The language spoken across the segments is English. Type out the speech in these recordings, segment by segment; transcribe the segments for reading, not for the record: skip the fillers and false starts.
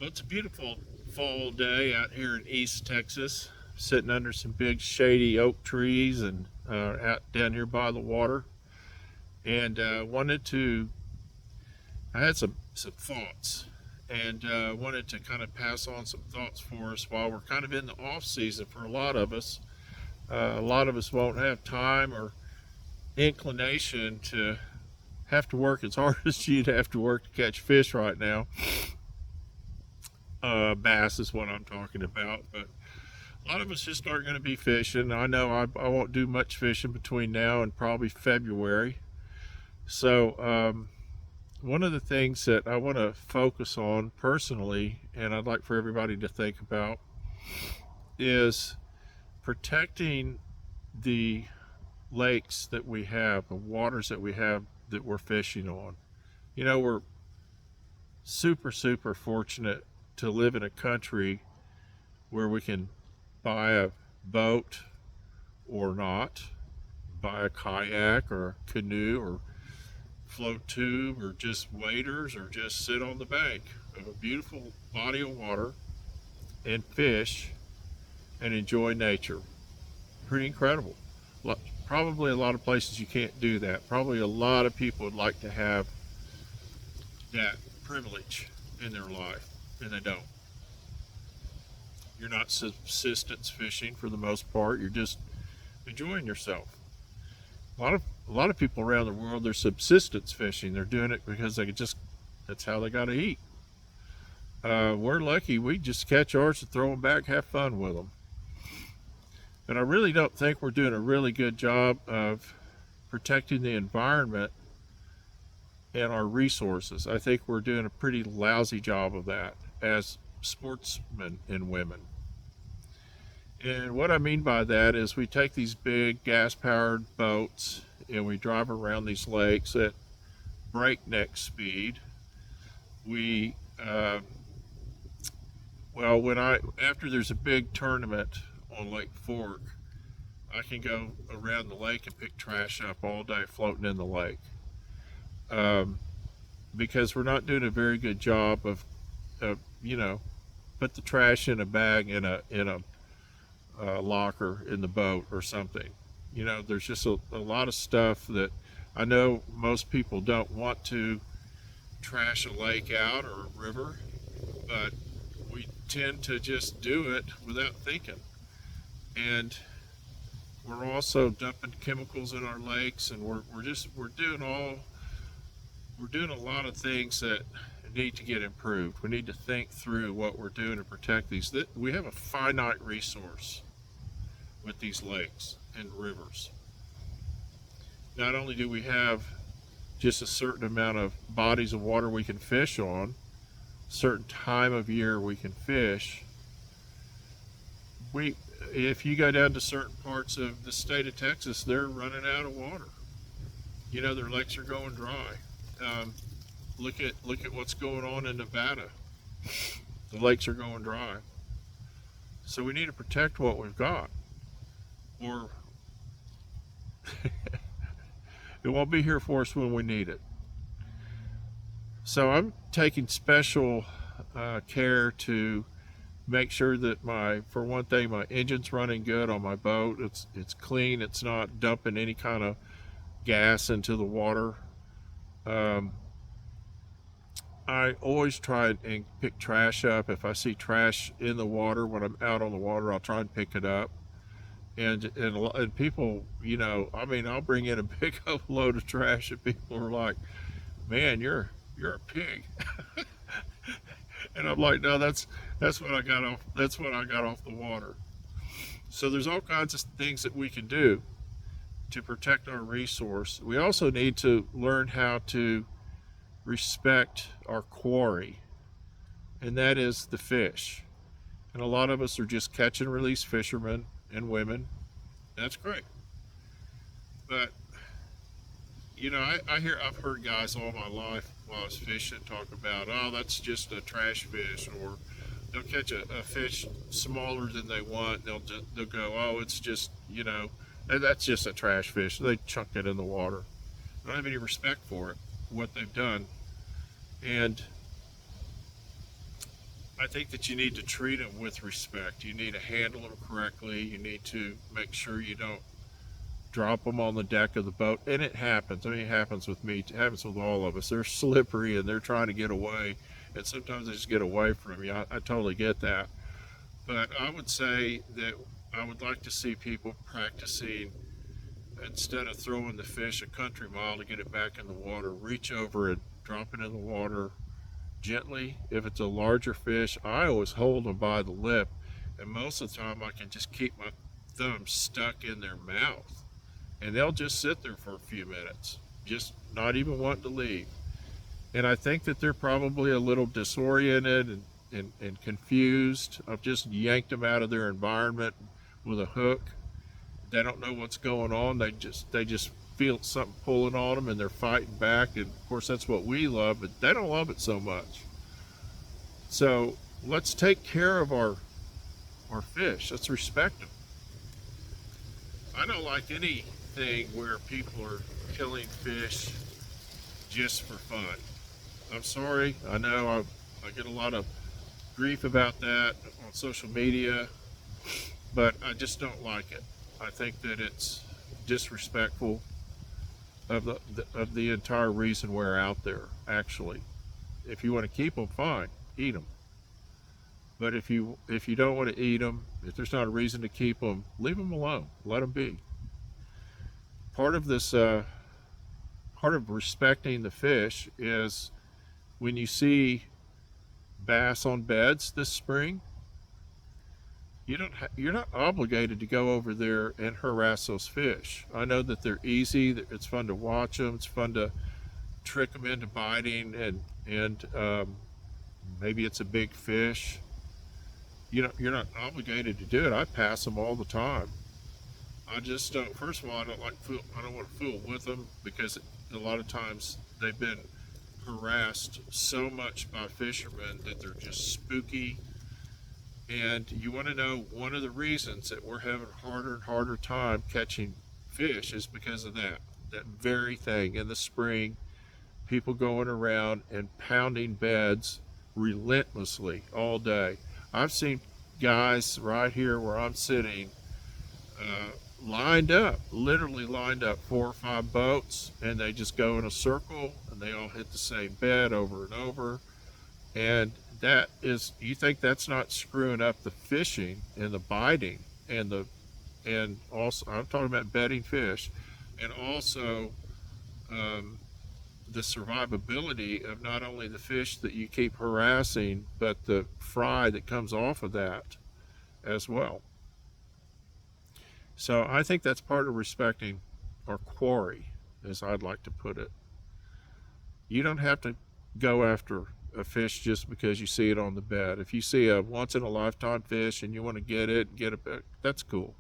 Well, it's a beautiful fall day out here in East Texas, sitting under some big shady oak trees and out down here by the water. And wanted to, I had some thoughts and wanted to kind of pass on some thoughts for us while we're kind of in the off season for a lot of us. A lot of us won't have time or inclination to have to work as hard as you'd have to work to catch fish right now. Bass is what I'm talking about, but a lot of us just aren't going to be fishing. I know I won't do much fishing between now and probably February. So, one of the things that I want to focus on personally, and I'd like for everybody to think about, is protecting the lakes that we have, the waters that we have that we're fishing on. You know, we're super fortunate to live in a country where we can buy a boat or not, buy a kayak or canoe or float tube or just waders or just sit on the bank of a beautiful body of water and fish and enjoy nature. Pretty incredible. Probably a lot of places you can't do that. Probably a lot of people would like to have that privilege in their life, and they don't. You're not subsistence fishing for the most part. You're just enjoying yourself. A lot of people around the world, they're subsistence fishing. They're doing it because that's how they got to eat. We're lucky. We just catch ours and throw them back, have fun with them. But I really don't think we're doing a really good job of protecting the environment and our resources. I think we're doing a pretty lousy job of that as sportsmen and women. And what I mean by that is we take these big gas-powered boats and we drive around these lakes at breakneck speed. We, after there's a big tournament on Lake Fork, I can go around the lake and pick trash up all day floating in the lake. Because we're not doing a very good job of put the trash in a bag in a locker in the boat or something. There's just a lot of stuff that I know most people don't want to trash a lake out or a river, but we tend to just do it without thinking. And we're also dumping chemicals in our lakes, and we're doing a lot of things that need to get improved. We need to think through what we're doing to protect these. We have a finite resource with these lakes and rivers. Not only do we have just a certain amount of bodies of water we can fish on, certain time of year we can fish, if you go down to certain parts of the state of Texas, they're running out of water. Their lakes are going dry. Look at what's going on in Nevada. The lakes are going dry. So we need to protect what we've got, or it won't be here for us when we need it. So I'm taking special care to make sure that for one thing, my engine's running good on my boat. It's clean. It's not dumping any kind of gas into the water. I always try and pick trash up. If I see trash in the water when I'm out on the water, I'll try and pick it up. And people, I'll bring in a big load of trash, and people are like, "Man, you're a pig." And I'm like, "No, that's what I got off. That's what I got off the water." So there's all kinds of things that we can do to protect our resource. We also need to learn how to respect our quarry, and that is the fish. And a lot of us are just catch and release fishermen and women. That's great. But I've heard guys all my life while I was fishing talk about, oh, that's just a trash fish, or they'll catch a fish smaller than they want. They'll go, oh, it's just that's just a trash fish. They chuck it in the water. I don't have any respect for it, what they've done. And I think that you need to treat them with respect. You need to handle them correctly. You need to make sure you don't drop them on the deck of the boat. And it happens. I mean, it happens with me. It happens with all of us. They're slippery and they're trying to get away. And sometimes they just get away from you. I totally get that. But I would say that I would like to see people practicing, instead of throwing the fish a country mile to get it back in the water, reach over and drop it in the water gently. If it's a larger fish, I always hold them by the lip, and most of the time I can just keep my thumb stuck in their mouth, and they'll just sit there for a few minutes, just not even wanting to leave. And I think that they're probably a little disoriented and confused. I've just yanked them out of their environment with a hook. They don't know what's going on. They just feel something pulling on them, and they're fighting back. And of course, that's what we love, but they don't love it so much. So let's take care of our fish. Let's respect them. I don't like anything where people are killing fish just for fun. I'm sorry. I know I get a lot of grief about that on social media, but I just don't like it. I think that it's disrespectful of the entire reason we're out there. Actually, if you want to keep them, fine, eat them. But if you don't want to eat them, if there's not a reason to keep them, leave them alone. Let them be. Part of this, part of respecting the fish is when you see bass on beds this spring, you're not obligated to go over there and harass those fish. I know that they're easy. It's fun to watch them. It's fun to trick them into biting, and maybe it's a big fish. You're not obligated to do it. I pass them all the time. I just don't. First of all, I don't want to fool with them, because a lot of times they've been harassed so much by fishermen that they're just spooky. And you want to know, one of the reasons that we're having a harder and harder time catching fish is because of that very thing. In the spring, people going around and pounding beds relentlessly all day. I've seen guys right here where I'm sitting, literally lined up 4 or 5 boats, and they just go in a circle and they all hit the same bed over and over. And that is, you think that's not screwing up the fishing and the biting and also, I'm talking about bedding fish, and also the survivability of not only the fish that you keep harassing, but the fry that comes off of that as well. So I think that's part of respecting our quarry, as I'd like to put it. You don't have to go after a fish just because you see it on the bed. If you see a once in a lifetime fish and you want to get it back, that's cool.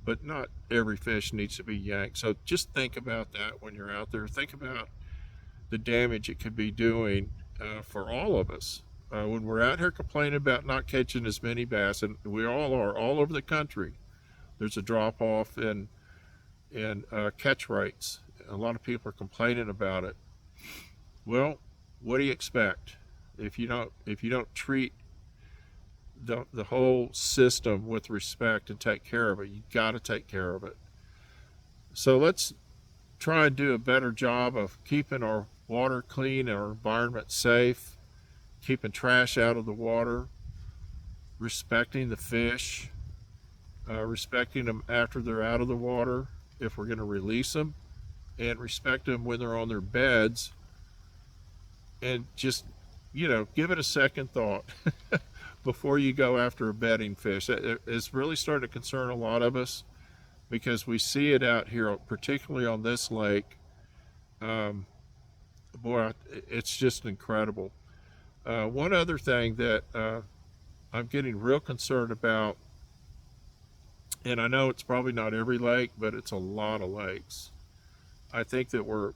But not every fish needs to be yanked. So just think about that when you're out there. Think about the damage it could be doing for all of us. When we're out here complaining about not catching as many bass, and we all are all over the country, there's a drop off in catch rates. A lot of people are complaining about it. Well, what do you expect? If you don't treat the whole system with respect and take care of it, you got to take care of it. So let's try and do a better job of keeping our water clean and our environment safe, keeping trash out of the water, respecting the fish, respecting them after they're out of the water if we're going to release them, and respect them when they're on their beds. And just, give it a second thought before you go after a bedding fish. It's really starting to concern a lot of us, because we see it out here, particularly on this lake. Boy, it's just incredible. One other thing that I'm getting real concerned about, and I know it's probably not every lake, but it's a lot of lakes. I think that we're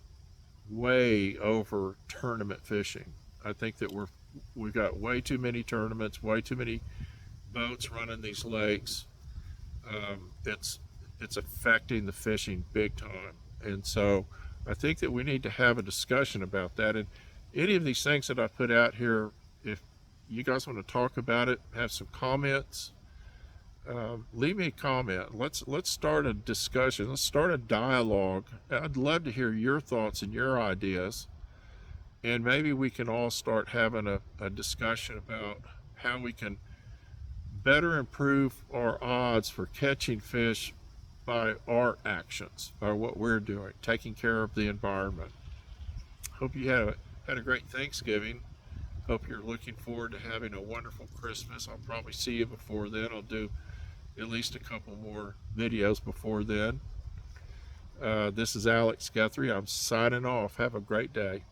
way over tournament fishing. I think that we've got way too many tournaments, way too many boats running these lakes. It's affecting the fishing big time, and so I think that we need to have a discussion about that. And any of these things that I put out here, if you guys want to talk about it, have some comments, leave me a comment. Let's start a discussion. Let's start a dialogue. I'd love to hear your thoughts and your ideas, and maybe we can all start having a discussion about how we can better improve our odds for catching fish by our actions, by what we're doing, taking care of the environment. Hope you had a great Thanksgiving. Hope you're looking forward to having a wonderful Christmas. I'll probably see you before then. I'll do at least a couple more videos before then. This is Alex Guthrie. I'm signing off. Have a great day.